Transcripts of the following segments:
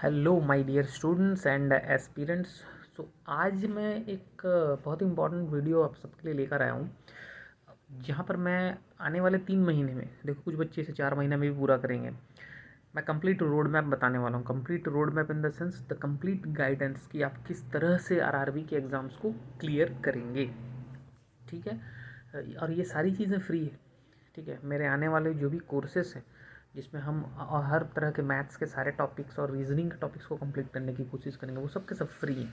Hello my dear students and aspirants. So आज मैं एक बहुत ही इम्पॉर्टेंट वीडियो आप सबके लिए लेकर आया हूँ, जहाँ पर मैं आने वाले 3 महीने में, देखो कुछ बच्चे इसे 4 महीने में भी पूरा करेंगे, मैं कंप्लीट रोड मैप बताने वाला हूँ। Complete road map in the sense the complete guidance कि आप किस तरह से आरआरबी के एग्ज़ाम्स को क्लियर करेंगे। ठीक है, और ये सारी चीज़ें फ्री है। ठीक है, मेरे आने वाले जो भी कोर्सेस हैं जिसमें हम हर तरह के मैथ्स के सारे टॉपिक्स और रीजनिंग के टॉपिक्स को कंप्लीट करने की कोशिश करेंगे, वो सब के सब फ्री हैं।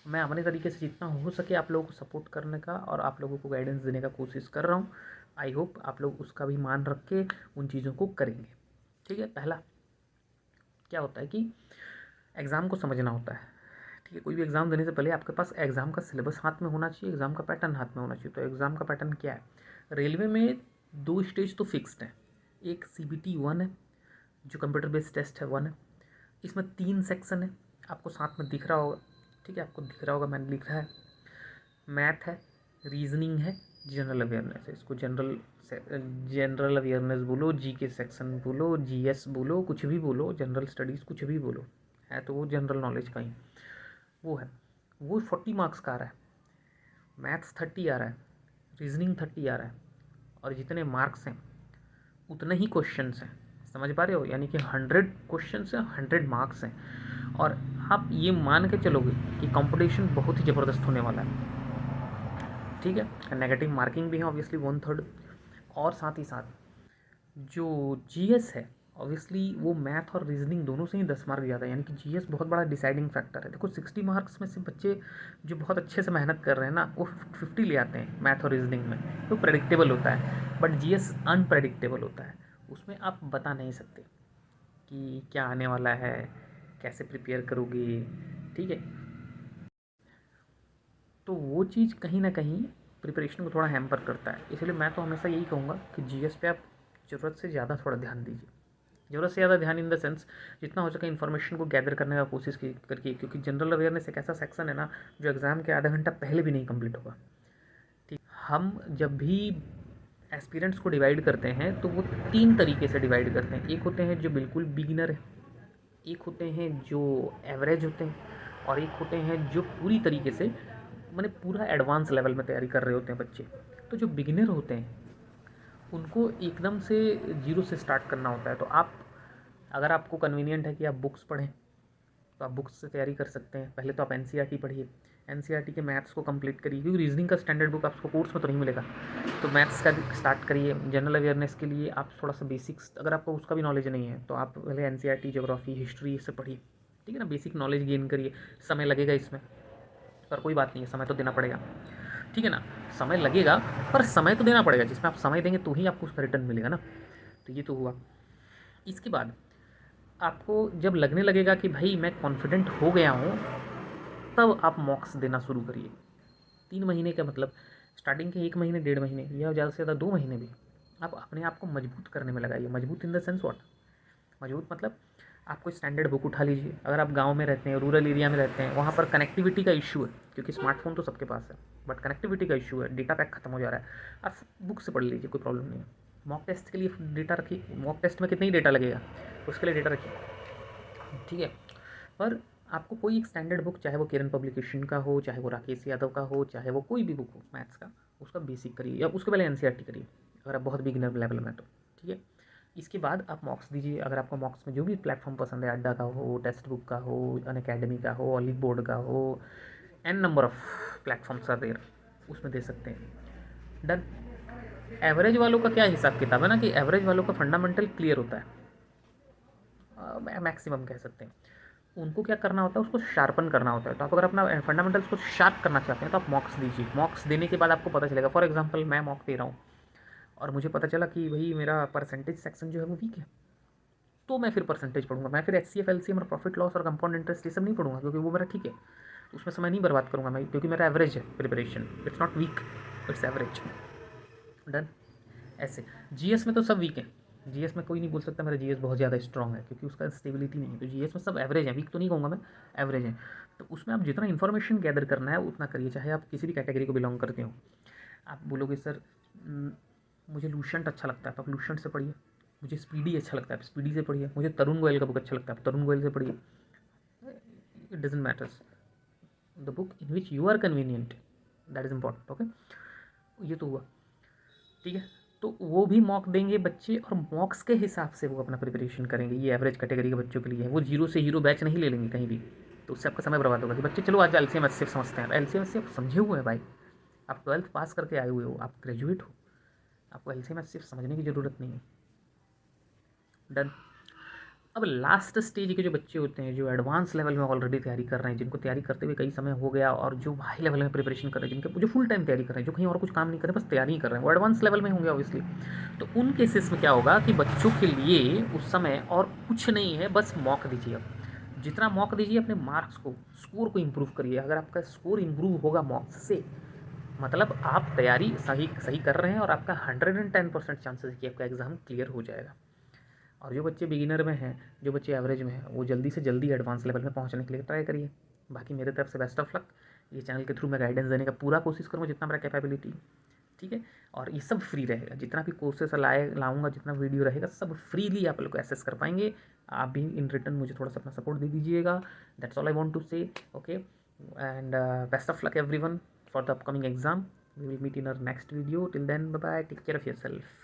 मैं अपने तरीके से जितना हो सके आप लोगों को सपोर्ट करने का और आप लोगों को गाइडेंस देने का कोशिश कर रहा हूँ। आई होप आप लोग उसका भी मान रख के उन चीज़ों को करेंगे। ठीक है, पहला क्या होता है कि एग्ज़ाम को समझना होता है। ठीक है, कोई भी एग्ज़ाम देने से पहले आपके पास एग्ज़ाम का सिलेबस हाथ में होना चाहिए, एग्ज़ाम का पैटर्न हाथ में होना चाहिए। तो एग्ज़ाम का पैटर्न क्या है? रेलवे में 2 स्टेज तो फिक्स्ड हैं। एक CBT 1 है जो कंप्यूटर बेस्ड टेस्ट है, 1 है। इसमें 3 सेक्शन है, आपको साथ में दिख रहा होगा। ठीक है, आपको दिख रहा होगा, मैंने लिखा है। मैथ है, रीजनिंग है, जनरल अवेयरनेस है। इसको जनरल अवेयरनेस बोलो, जीके सेक्शन बोलो, जीएस बोलो, कुछ भी बोलो, जनरल स्टडीज़ कुछ भी बोलो, है तो वो जनरल नॉलेज का ही वो है। वो 40 मार्क्स का आ रहा है। मैथ्स 30 आ रहा है, रीजनिंग 30 आ रहा है, और जितने मार्क्स हैं उतने ही क्वेश्चंस हैं। समझ पा रहे हो? यानी कि 100 क्वेश्चंस हैं, 100 मार्क्स हैं। और आप ये मान के चलोगे कि कंपटीशन बहुत ही ज़बरदस्त होने वाला है। ठीक है, नेगेटिव मार्किंग भी है ऑब्वियसली 1/3, और साथ ही साथ जो जीएस है ऑब्वियसली वो मैथ और रीजनिंग दोनों से ही 10 मार्क ज़्यादा है। यानी कि जीएस बहुत बड़ा डिसाइडिंग फैक्टर है। देखो 60 मार्क्स में से बच्चे जो बहुत अच्छे से मेहनत कर रहे हैं ना, वो 50 ले आते हैं मैथ और रीजनिंग में, तो प्रेडिक्टेबल होता है। बट जीएस अनप्रेडिक्टेबल होता है, उसमें आप बता नहीं सकते कि क्या आने वाला है, कैसे प्रिपेयर करोगे। ठीक है, तो वो चीज़ कहीं ना कहीं प्रिपरेशन को थोड़ा हैम्पर करता है। इसलिए मैं तो हमेशा यही कहूँगा कि जीएस पे आप ज़रूरत से ज़्यादा थोड़ा ध्यान दीजिए। ज़रूरत से ज़्यादा ध्यान इन द सेंस जितना हो सके इन्फॉर्मेशन को गैदर करने का कोशिश करिए, क्योंकि जनरल अवेयरनेस एक ऐसा सेक्शन है ना जो एग्ज़ाम के आधा घंटा पहले भी नहीं कंप्लीट होगा। ठीक, हम जब भी एस्पिरेंट्स को डिवाइड करते हैं तो वो 3 तरीके से डिवाइड करते हैं। एक होते हैं जो बिल्कुल बिगिनर है, एक होते हैं जो एवरेज होते हैं, और एक होते हैं जो पूरी तरीके से मैंने पूरा एडवांस लेवल में तैयारी कर रहे होते हैं बच्चे। तो जो बिगिनर होते हैं उनको एकदम से जीरो से स्टार्ट करना होता है। तो आप, अगर आपको कन्वीनियंट है कि आप बुक्स पढ़ें तो आप बुक्स से तैयारी कर सकते हैं। पहले तो आप एनसीईआरटी पढ़िए, एनसीईआरटी के मैथ्स को कंप्लीट करिए, क्योंकि रीजनिंग का स्टैंडर्ड बुक आपको कोर्स में तो नहीं मिलेगा। तो मैथ्स का स्टार्ट करिए। जनरल अवेयरनेस के लिए आप थोड़ा सा बेसिक्स, अगर आपको उसका भी नॉलेज नहीं है तो आप पहले एनसीईआरटी, ज्योग्राफी, हिस्ट्री से पढ़िए। ठीक है ना, बेसिक नॉलेज गेन करिए। समय लगेगा इसमें, पर कोई बात नहीं है, समय तो देना पड़ेगा। ठीक है ना, समय लगेगा पर समय तो देना पड़ेगा। जिसमें आप समय देंगे तो ही आपको उसका रिटर्न मिलेगा ना। तो ये तो हुआ। इसके बाद आपको जब लगने लगेगा कि भाई मैं कॉन्फिडेंट हो गया हूँ, तब आप मॉक्स देना शुरू करिए। 3 महीने का मतलब स्टार्टिंग के 1 महीने, 1.5 महीने या ज़्यादा से ज़्यादा 2 महीने भी आप अपने आप को मजबूत करने में लगाइए। मजबूत इन द सेंस व्हाट? मजबूत मतलब आप कोई स्टैंडर्ड बुक उठा लीजिए। अगर आप गांव में रहते हैं, रूरल एरिया में रहते हैं, वहाँ पर कनेक्टिविटी का इशू है, क्योंकि स्मार्टफोन तो सबके पास है, बट कनेक्टिविटी का इशू है, डेटा पैक खत्म हो जा रहा है। आप बुक से पढ़ लीजिए, कोई प्रॉब्लम नहीं है। मॉक टेस्ट के लिए डेटा रखिए। मॉक टेस्ट में कितना ही डेटा लगेगा, उसके लिए डेटा रखिए। ठीक है, पर आपको कोई एक स्टैंडर्ड बुक, चाहे वो किरण पब्लिकेशन का हो, चाहे वो राकेश यादव का हो, चाहे वो कोई भी बुक हो मैथ्स का, उसका बेसिक करिए या उसके पहले एनसीईआरटी करिए अगर आप बहुत बिगिनर लेवल में तो। ठीक है, इसके बाद आप मॉक्स दीजिए। अगर आपको मॉक्स में जो भी प्लेटफॉर्म पसंद है, अड्डा का हो, टेक्स्ट बुक का हो, अन अकेडमी का हो, ऑलिव बोर्ड का हो, N number of platforms are there, उसमें दे सकते हैं। डन। एवरेज वालों का क्या हिसाब किताब है ना, कि एवरेज वालों का फंडामेंटल क्लियर होता है, मैक्सिमम कह सकते हैं। उनको क्या करना होता है, उसको शार्पन करना होता है। तो आप अगर अपना फंडामेंटल्स को शार्प करना चाहते हैं तो आप मॉक्स दीजिए। मॉक्स देने के बाद आपको पता चलेगा, फॉर एग्जांपल मैं मॉक दे रहा हूँ और मुझे पता चला कि भाई मेरा परसेंटेज सेक्शन जो है वो वीक है, तो मैं फिर परसेंटेज पढ़ूंगा। मैं फिर HCF, LCM और प्रॉफिट लॉस और कंपाउंड इंटरेस्ट ये सब नहीं पढ़ूंगा, क्योंकि वो मेरा ठीक है, उसमें समय नहीं बर्बाद करूंगा मैं, क्योंकि मेरा एवरेज है preparation. It's not weak, it's average. Done. ऐसे जीएस में तो सब वीक है। जीएस में कोई नहीं बोल सकता मेरा जीएस बहुत ज़्यादा स्ट्रॉन्ग है, क्योंकि उसका स्टेबिलिटी नहीं है। तो जीएस में सब एवरेज है, वीक तो नहीं कहूँगा मैं, एवरेज है। तो उसमें आप जितना इन्फॉर्मेशन गैदर करना है उतना करिए, चाहे आप किसी भी कैटेगरी को बिलोंग करते हो। आप बोलोगे सर मुझे लूसेंट अच्छा लगता है, तो आप लूसेंट से पढ़िए। मुझे स्पीडी अच्छा लगता है, आप स्पीडी से पढ़िए। मुझे तरुण गोयल का बुक अच्छा लगता है, आप तरुण गोयल से पढ़िए। It doesn't matters, the book in which you are convenient, that is important. Okay, ये तो हुआ, ठीक है। तो वो भी मॉक देंगे बच्चे, और मॉक्स के हिसाब से वो अपना प्रिपरेशन करेंगे। ये एवरेज कैटेगरी के बच्चों के लिए है, वो जीरो से हीरो बैच नहीं ले लेंगे कहीं भी, तो उससे आपका समय बर्बाद होगा कि बच्चे चलो आज एलसीएम एचसीएफ समझते हैं। एलसीएम एचसीएफ समझे हुए हैं भाई, आप 12th पास करके आए हुए हो, आप ग्रेजुएट हो, आपको एलसीएम एचसीएफ समझने की ज़रूरत नहीं है। डन। अब लास्ट स्टेज के जो बच्चे होते हैं, जो एडवांस लेवल में ऑलरेडी तैयारी कर रहे हैं, जिनको तैयारी करते हुए कई समय हो गया, और जो हाई लेवल में प्रिपरेशन कर रहे हैं, जिनके जो फुल टाइम तैयारी कर रहे हैं, जो कहीं और कुछ काम नहीं कर रहे, बस तैयारी ही कर रहे हैं, वो एडवांस लेवल में होंगे ऑब्वियसली। तो उन केसेस में क्या होगा कि बच्चों के लिए उस समय और कुछ नहीं है, बस मॉक दीजिए। अब जितना मॉक दीजिए, अपने मार्क्स को, स्कोर को इम्प्रूव करिए। अगर आपका स्कोर इम्प्रूव होगा मॉक्स से, मतलब आप तैयारी सही सही कर रहे हैं, और आपका 110% चांसेस है कि आपका एग्ज़ाम क्लियर हो जाएगा। और जो बच्चे बिगिनर में हैं, जो बच्चे एवरेज में हैं, वो जल्दी से जल्दी एडवांस लेवल में पहुंचने के लिए ट्राई करिए। बाकी मेरे तरफ से बेस्ट ऑफ लक। ये चैनल के थ्रू मैं गाइडेंस देने का पूरा कोशिश करूँगा जितना मेरा कैपेबिलिटी, ठीक है। और ये सब फ्री रहेगा, जितना भी कोर्सेस लाऊंगा, जितना वीडियो रहेगा, सब फ्रीली आप लोग को एक्सेस कर पाएंगे। आप भी इन रिटर्न मुझे थोड़ा सा अपना सपोर्ट दे दीजिएगा। That's all I want to say. Okay, and best of luck everyone for the upcoming exam. We will meet in our next video. Till then, bye bye, take care of yourself.